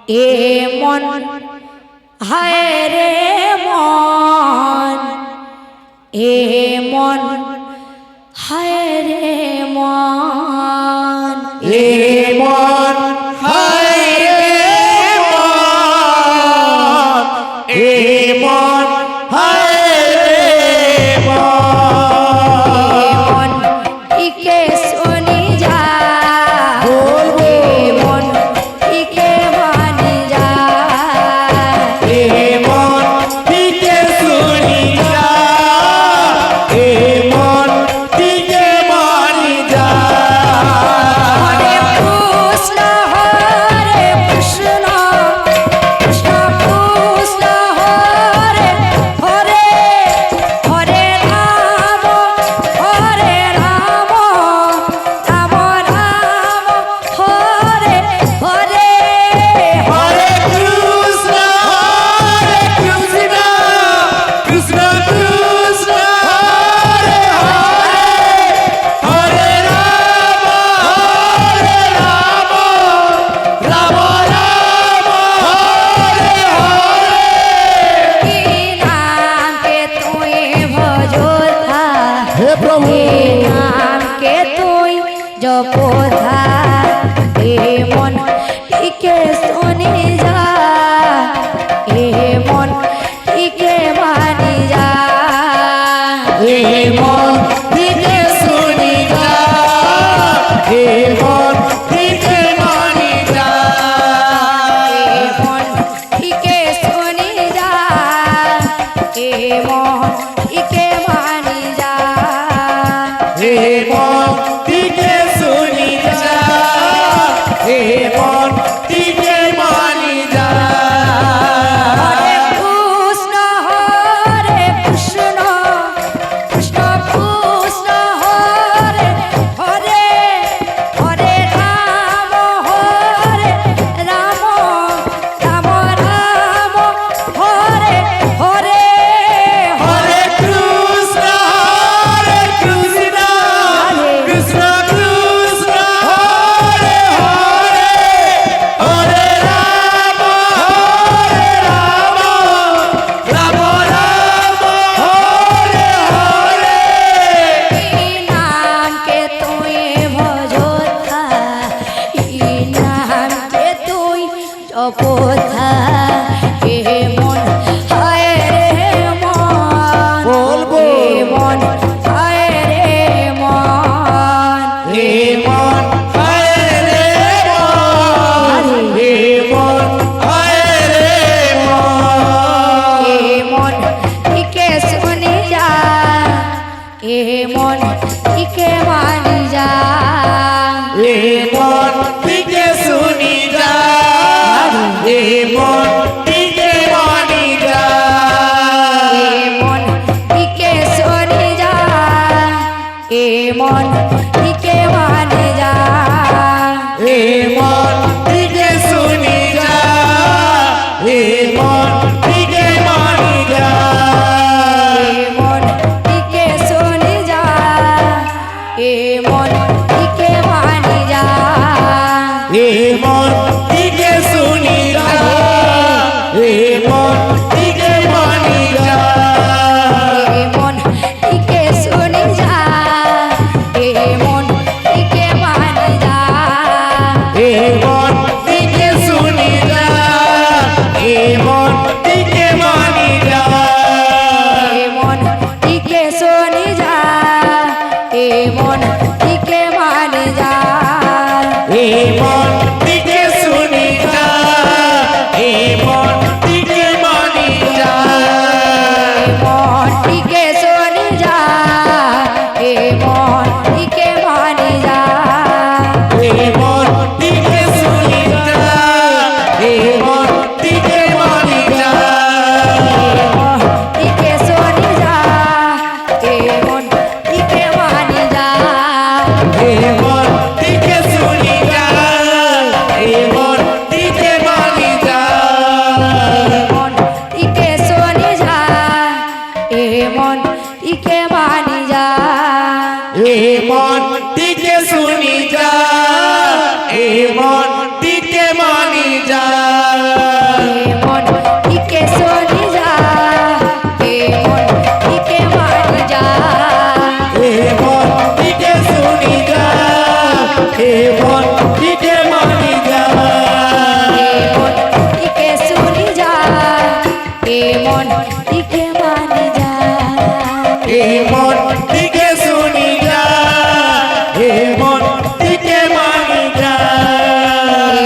এ মন হায় রে মন, এ মন হায় রে মন, এ মন হায় রে মন, এ মন হায় রে মন, ইকে শুনি যা এ মন ইকে মানি যা, এ মন দিকে শুনি যা, এ মন দিকে মানি যা। হরে কৃষ্ণ হরে কৃষ্ণ কৃষ্ণ কৃষ্ণ হরে হরে, হরে রাম রাম রাম হরে হরে, হরে কৃষ্ণ কৃষ্ণ কৃষ্ণ হরে হরে, হরে রাম রাম রাম হরে হরে। কি নাম के तुई भजो था, हे प्रभु हे नाम के तुई जपो था, हे मन टिके सुनी जा, हे मन टिके मानी जा, এ মন দিকে শুনি যা, এ মন দিকে মানি যা। हे मन टिके सुनी जा, हे मन टिके मानी जा, এ মন দিকে শুনি যা, এ মন দিকে মানি যা। হরে কৃষ্ণ কৃষ্ণ কৃষ্ণ হরে হরে, হরে রাম রাম রাম হরে হরে, হরে কৃষ্ণ কৃষ্ণ কৃষ্ণ কৃষ্ণ হরে হরে, হরে রাম রাম রাম হরে হরে। ई नाम के तुई भजो था, ई नाम के तुई जपो था, हे मन हाय रे मन, बोलबो। हे मन हाय रे मन, হে মন হায় রে মন, হে মন হায় রে মন। हे मन इके सुनी जा, हे मन इके मानी जा, এ মন দিকে শুনি যা, এ মন দিকে মানি যা। हे मन इके सुनी जा, हे मन इके मानी जा, এ মন দিকে শুনি যা, এ মন দিকে মানি যা। हे मन इके सुनी जा, हे मन इके मानी जा, এ মন দিকে শুনি যা, এ মন দিকে মানি যা। हे मन इके सुनी जा, हे मन এ মনটিকে শুনি যা এ মনটিকে মানি যা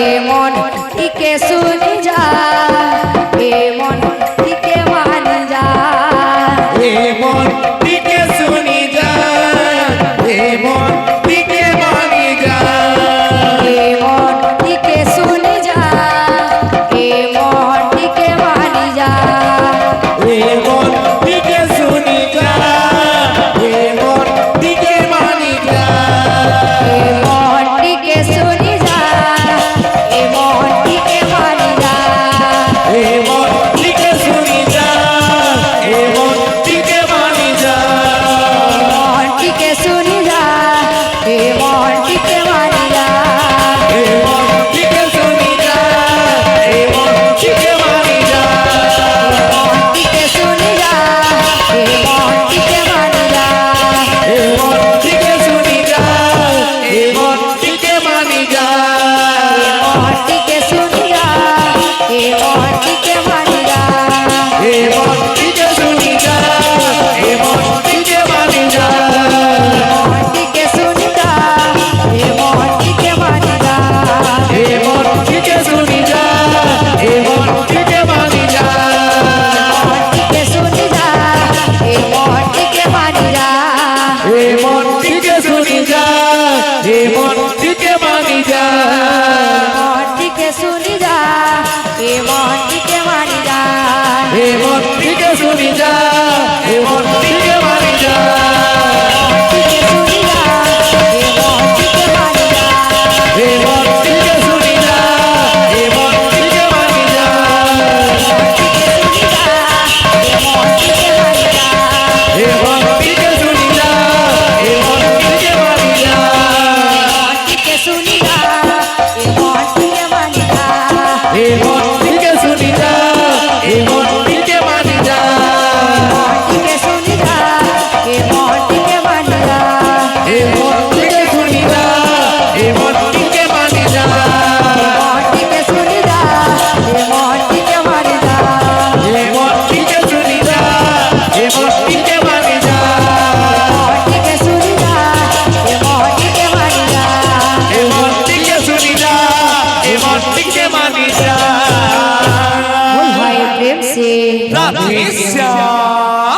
এ মন টিকে শুনি যা এ মন টিকে মানি যা এ মনটিকে শুনি যা এ মনটিকে মানি যা এ মন টিকে শুনি যা এ মন টিকে মানি যা এ মনটিকে শুনি যা এ মনটিকে মানি যা এ মন টিকে শুনি যা এ মন টিকে মানি যা এ মনটিকে শুনি যা এ মনটিকে মানি যা মন টিকে শুনি যা এ মন টিকে মানি যা এ মনটিকে শুনি যা এ মনটিকে মানি যা মন টিকে শুনি যা এ মন টিকে মানি যা এ মনটিকে শুনি যা এ মনটিকে মানি যা মন টিকে শুনি যা এ মন টিকে মানি যা এ মনটিকে শুনি যা এ মনটিকে মানি যা মন টিকে শুনি যা এ মন টিকে মানি যা এ মনটিকে শুনি যা এ মনটিকে মানি যা মন টিকে শুনি যা এ মন টিকে মানি যা এ মনটিকে শুনি যা এ মনটিকে মানি যা মন টিকে শুনি যা এ মন টিকে মানি যা এ মনটিকে শুনি যা এ মনটিকে মানি যা টিকে শুনি যা এ মন টিকে মানি যা এ মনটিকে শুনি যা এ মনটিকে মানি যা টিকে শুনি যা এ মন টিকে মানি যা এ মনটিকে শুনি যা এ মনটিকে মানি যা টিকে শুনি যা এ মন টিকে মানি যা এ মনটিকে শুনি যা এ মনটিকে মানি যা টিকে শুনি যা এ মন টিকে মানি যা এ মনটিকে শুনি যা এ মনটিকে মানি যা টিকে শুনি যা এ মন টিকে মানি যা এ মনটিকে শুনি যা এ মনটিকে মানি যা টিকে শুনি যা এ মন টিকে মানি যা এ মনটিকে শুনি যা এ মনটিকে মানি যা भाई प्रेम से রাধে শ্যাম